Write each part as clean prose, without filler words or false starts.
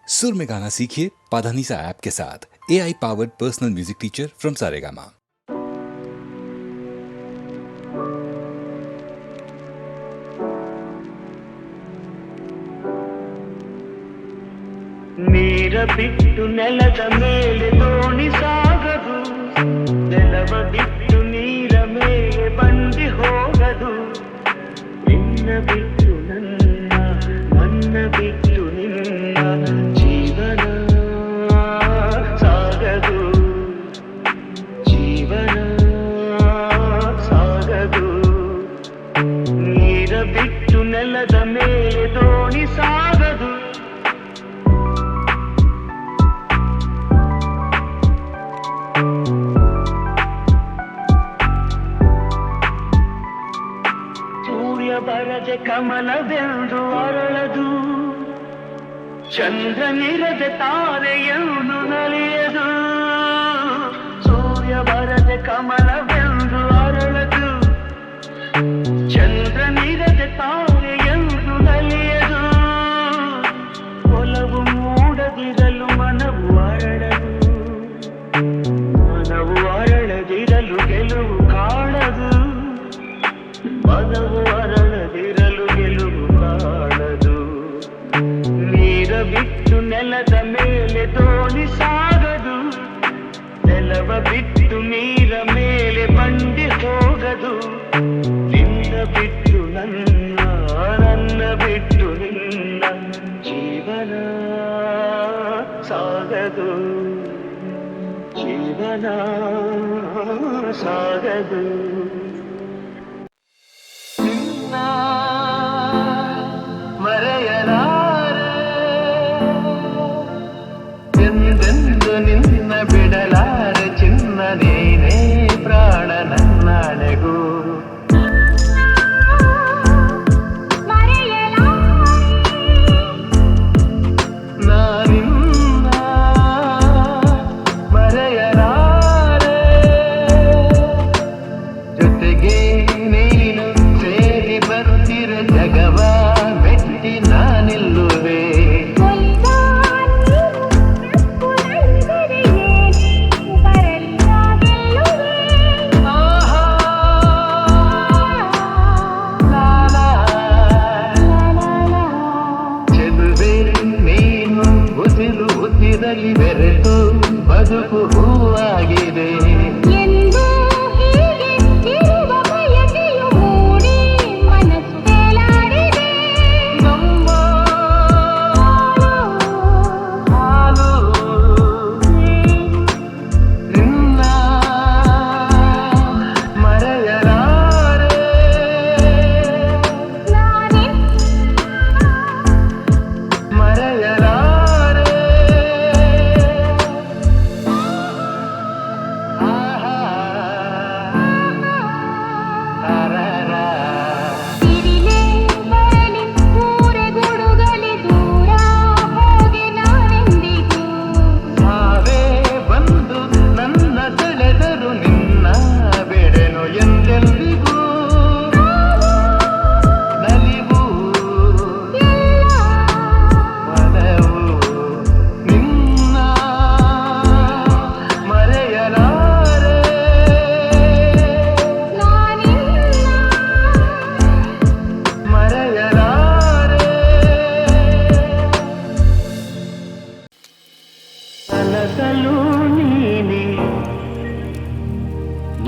सुर में गाना सीखिए पाधानीसा ऐप के साथ। AI powered personal music teacher from Saregama. ನೀರ ಬಿಟ್ಟು ನೆಲದ ಮೇಲೆ ದೋಣಿ ಸಾಗದು, ನೆಲವ ಬಿಟ್ಟು ನೀರ ಮೇಲೆ ಬಂಡಿ ಹೋಗದು. ನಿನ್ನ ಬಿಟ್ಟು ನನ್ನ, ನನ್ನ ಬಿಟ್ಟು ನಿನ್ನ ಜೀವನ ಸಾಗದು, ಜೀವನ ಸಾಗದು. ನೀರ ಬಿಟ್ಟು ನೆಲದ ಮೇಲೆ ದೋಣಿ ಸಾಗದು. ಬರದೆ ಕಮಲವೆಂದು ಅರಳದು, ಚಂದ್ರನಿರದೆ ತಾರೆಯನ್ನು ನಲಿಯದು. ಸೂರ್ಯ ಬರದೆ ಕಮಲವೆಂದು ಅರಳದು, ಚಂದ್ರನಿರದೆ ತಾರೆಯನ್ನು ನಲಿಯದು. ಒಲವು ಮೂಡದಿರಲು ಮನವು ಅರಳದು, ಮನವು ಅರಳದಿರಲು ಗೆಲುವು ಕಾಣದು. ಮನವು ಅರಳದಿರಲು ಗೆಲುವು ಕಾಣದು. ನೀರ ಬಿಟ್ಟು ನೆಲದ ಮೇಲೆ ದೋಣಿ ಸಾಗದು, ನೆಲವ ಬಿಟ್ಟು ನೀರ ಮೇಲೆ ಬಂಡಿ ಹೋಗದು. ನಿನ್ನ ಬಿಟ್ಟು ನನ್ನ, ನನ್ನ ಬಿಟ್ಟು ನಿನ್ನ ಜೀವನ ಸಾಗದು, ಜೀವನ ಸಾಗದು. ಮರೆಯಲಾರೆ ಎಂದೆಂದು ನಿನ್ನ ಬಿಡಲಾರೆ ಚಿನ್ನ, ನೀನೇ ಪ್ರಾಣ ನನ್ನನೆಗೂ. ನಾನಿನ್ನ ಮರೆಯಲಾರೆ, ಜೊತೆಗೆ ನೀನು ಸೇರಿ ಬರ್ತಿರ ಜಗವ ಮೆಟ್ಟಿ ನಾನಿಲ್ಲುವೆ. ಚೆಲುವೆ ನೀನು ಉಸಿರು ಉಸಿರಲ್ಲಿ ಬೆರೆತು ಬದುಕು ಹೂವಾಗಿದೆ.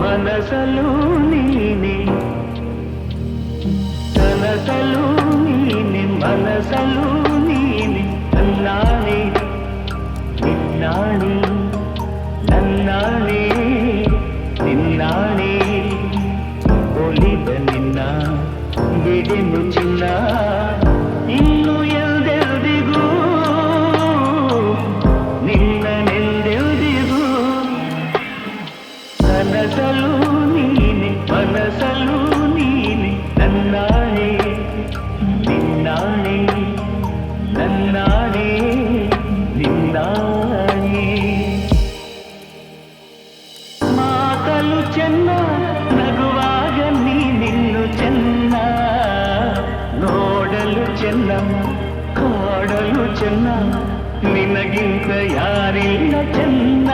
ಮನಸಲು ನೀನೆ, ಕನಸಲು ನೀನೆ, ಮನಸಲು ನೀನೆ. ನನ್ನಾಣೆ ನಿನ್ನಾಣೆ, ನನ್ನಾಣೆ ನಿನ್ನಾಣೆ. ಒಲಿದ ನಿನ್ನ ಬಿಡೆನು ಚಿನ್ನ, ಇನ್ನು ಎಲ್ದೆಲ್ದಿಗೂ ನಿನ್ನನೆಲ್ದೆಲ್ದಿಗೂ. ಕನಸಲು ನೀನೆ, ನಿನಗಿಂತ ಯಾರಿಲ್ಲ ಚೆನ್ನ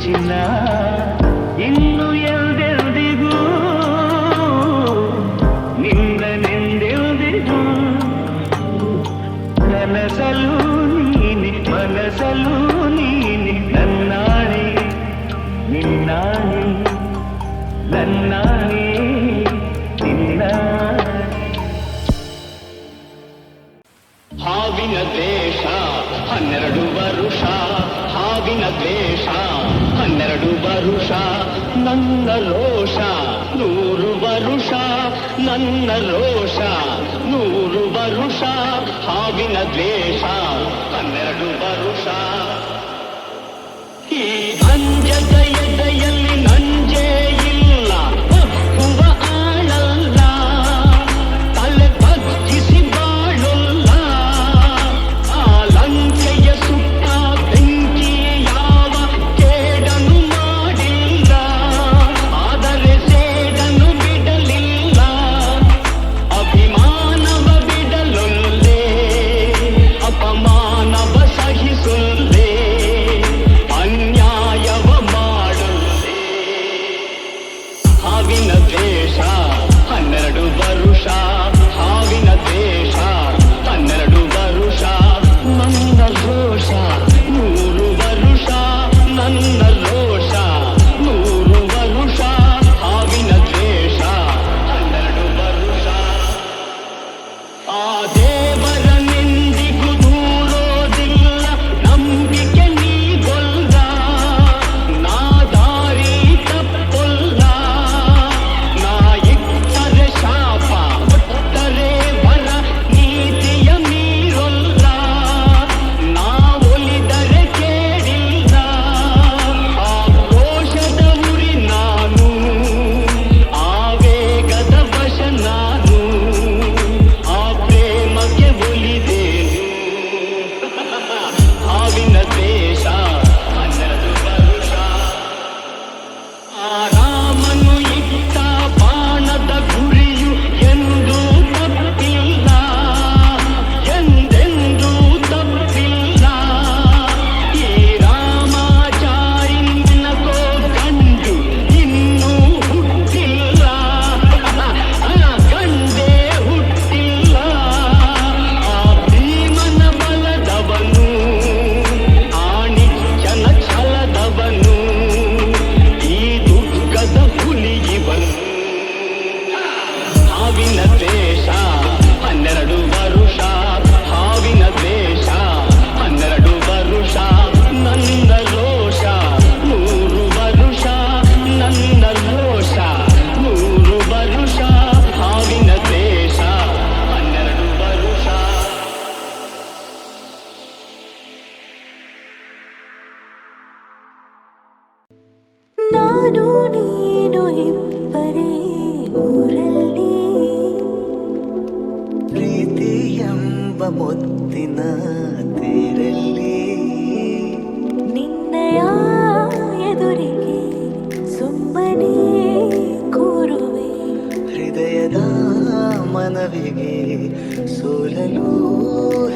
ಚಿನ್ನ ಇನ್ನು ಎಲ್ದೆಲ್ದಿಗೂ ನಿನ್ನನೆಂದೆಲ್ದಿಗೂ ಕನಸಲು ನೀನೆ ಮನಸಲು ನೀನೆ ನನ್ನಾಣೆ ನಿನ್ನಾಣೆ ನನ್ನಾಣೆ ನಿನ್ನ ಹಾವಿನ ದ್ವೇಷ 12 ವರುಷ ಹಾವಿನ ದ್ವೇಷ 12 ವರುಷ ನನ್ನ ರೋಷ 100 ವರುಷ ನನ್ನ ರೋಷ 100 ವರುಷ ಹಾವಿನ ದ್ವೇಷ 12 ವರುಷ ಈ ಅಂಜದ ಎದೆಯಲ್ಲಿ ನಂಜೇ ಇಲ್ಲ ಒಪ್ಪುವ ಆಳಲ್ಲ ತಲೆ ಬಗ್ಗಿಸಿ ಬಾಳಲ್ಲ ಆ ಲಂಕೆಯ ಸುತ್ತ ಬೆಂಕಿ ಯಾವ ಕೇಡನು ಮಾಡಿಲ್ಲ ಆದರೆ ಸೇಡನು ಬಿಡಲಿಲ್ಲ ಅಭಿಮಾನವ ಬಿಡಲೊಲ್ಲೆ ಅಪಮಾನವ ಸಹಿಸೊಲ್ಲೆ ಅನ್ಯಾಯವ ಮಾಡೊಲ್ಲೆ ಹಾವಿನ ದ್ವೇಷ 12 ವರುಷ ಹಾವಿನ ದ್ವೇಷ 12 ವರುಷ ನನ್ನ ರೋಷ 100 ವರುಷ ನನ್ನ ರೋಷ 100 ವರುಷ ಹಾವಿನ ದ್ವೇಷ 12 ವರುಷ ಆ ದೇವರನೆಂದಿಗೂ ದೂರೋದಿಲ್ಲ ನಂಬಿಕೆ ನೀಗೊಲ್ಲ ನಾ ದಾರಿ ತಪ್ಪೊಲ್ಲ ನಾ ಇಟ್ಟರೆ ಶಾಪ ಕೊಟ್ಟರೆ ವರ ನೀತಿಯ ಮೀರೊಲ್ಲ ನಾ ಒಲಿದರೆ ಕೇಳಿಲ್ಲ ಆ ರೋಷದ ಉರಿ ನಾನು ಆ ವೇಗದ ವಶ ನಾನು ಆ ಪ್ರೇಮಕ್ಕೆ ಒಲಿದೇನು ಹಾವಿನ ದ್ವೇಷ 12 ವರುಷ ಆ ರಾಮನು ಇಟ್ಟ ಬಾಣದ ಗುರಿಯು ಎಂದೂ ತಪ್ಪಿಲ್ಲ ಎಂದೆಂದೂ ತಪ್ಪಿಲ್ಲ ಈ ರಾಮಾಚಾರ್ಯನಕೋ ಗಂಡು ಇನ್ನೂ ಹುಟ್ಟಿಲ್ಲ ಗಂಡೇ ಹುಟ್ಟಿಲ್ಲ ಆ ಭೀಮನ ಬಲದವನು ಆ ನಿಚ್ಚನ ಛಲದವನು ಈ ದುರ್ಗದ ಹುಲಿಯಿವನು ಹಾವಿನ ದ್ವೇಷ 12 ವರುಷ ಹಾವಿನ ದ್ವೇಷ 12 ವರುಷ ನನ್ನ ರೋಷ 100 ವರುಷ ನನ್ನ ರೋಷ 100 ವರುಷ ಹಾವಿನ ದ್ವೇಷ 12 ವರುಷ ನಾನು ನೀನು ಇಬ್ಬರೇ ಊರಲ್ಲಿ ಪ್ರೀತಿ ಎಂಬ ಮುತ್ತಿನ ತೇರಲ್ಲಿ ನಿನ್ನಯ ಎದುರಿಗೆ ಸುಮ್ಮನೆ ಕೂರುವೆ ಹೃದಯದ ಮನವಿಗೆ ಸೋಲಲು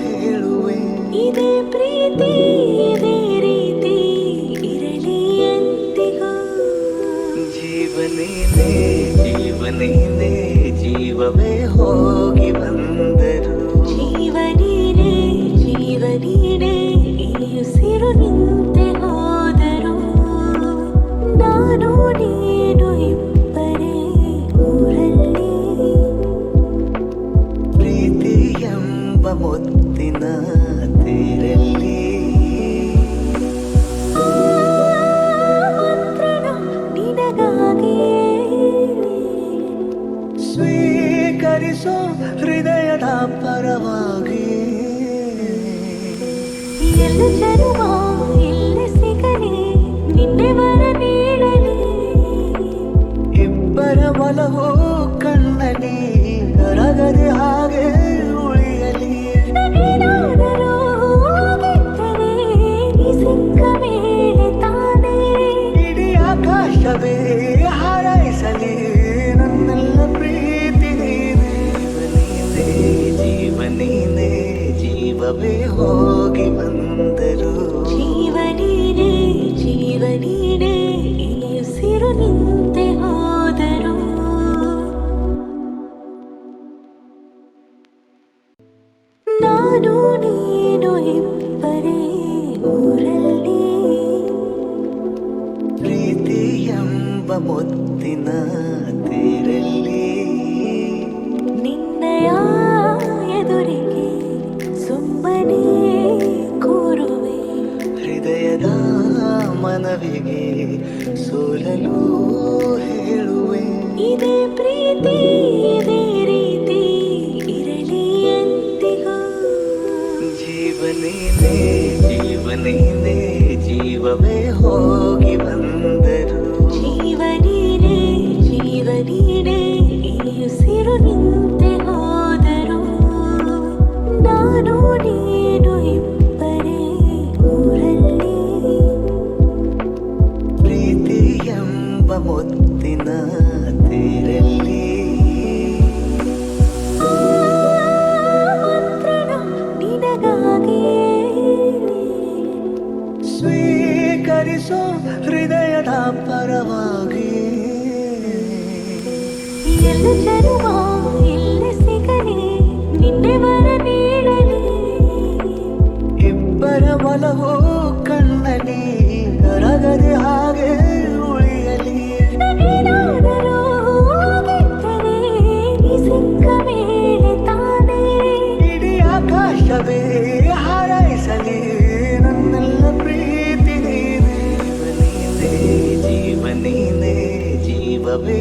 ಹೇಳುವೆ ಇದೇ ಪ್ರೀತಿ ಇದೇ ರೀತಿ ಇರಲಿ ಎಂದಿಗೂ ಜೀವನೇನೆ ಜೀವನೇನೆ ಜೀವವೇ ಹೋಗಿ ಬಂದರು ಜೀವನೀನೇ ಜೀವನೀನೇ ಈ ಉಸಿರು ನಿಂತೆ ಹೋದರು ನಾನು ನೀನು ಇಬ್ಬರೇ ಊರಲ್ಲಿ ಪ್ರೀತಿ ಎಂಬ ಎಲ್ಲ ಜನುಮ ಎಲ್ಲಿ ಸಿಗಲಿ ನಿನ್ನೆ ವರ ನೀಡಲಿ ಇಬ್ಬರ ಒಲವು ಕಣ್ಣಲಿ ಕರಗದೆ ಹಾಗೆ ಉಳಿಯಲಿ ನಾನೇನಾದರೂ ಹೋಗಿದ್ದರೆ ನೀ ಸಿಕ್ಕ ಮೇಲೆ ತಾನೇ ಇಡೀ ಆಕಾಶವೇ ಹಾರೈಸಲಿ ನನ್ನೆಲ್ಲ ಪ್ರೀತಿ ನೀನೇ ಜೀವ ನೀನೇ ಜೀವವೇ ಹೋಗಿ ಬಂದರು ಜೀವ ನೀನೇ ಈ ಉಸಿರು ನಿಂತೆ ಹೋದರು ನಾನು ನೀನು ಇಬ್ಬರೇ ಊರಲ್ಲಿ ಪ್ರೀತಿ ಎಂಬ ಮುತ್ತಿನ ತೇರಲ್ಲಿ ನಿನ್ನಯ ಎದುರಿಗೆ ಸುಮ್ಮನೆ ಕೂರುವೆ ಹೃದಯದ ಮನವಿಗೆ ಸೋಲಲು ಹೇಳುವೆ ಇದೇ ಪ್ರೀತಿ ಇದೇ ರೀತಿ ಇರಲಿ ಎಂದಿಗೂ ಜೀವನೇನೇ ಜೀವವೇ ಹೋಗಿ ಬಂದರು ಜೀವ ನೀನೇ ಈ ಉಸಿರು ನಿಂತೆ ಹೋದರು ನಾನು ನೀನು ಇಬ್ಬರೇ ಊರಲ್ಲಿ ಪ್ರೀತಿ ಎಂಬ ಮುತ್ತಿನ ತೇರಲ್ಲಿ ಮಂತ್ರಣ ನಿನಗಾಗಿಯೇ ಸ್ವೀಕರಿಸೋ ಹೃದಯದ ಪರವಾಗಿ ಎಲ್ಲ ಜನುಮ ಎಲ್ಲಿ ಸಿಗಲಿ ನಿನ್ನೆ ವರ ನೀಡಲಿ ಇಬ್ಬರ ಒಲವು ಕಣ್ಣಲಿ ಕರಗದೆ ಹಾಗೆ ಉಳಿಯಲಿ ನಾನೇನಾದರೂ ಹೋಗಿದ್ದರೆ ನೀ ಸಿಕ್ಕ ಮೇಲೆ ತಾನೇ ಇಡೀ ಆಕಾಶವೇ ಹಾರೈಸಲಿ ನನ್ನೆಲ್ಲ ಪ್ರೀತಿ ನೀನೇ ಜೀವ ನೀನೇ ಜೀವವೇ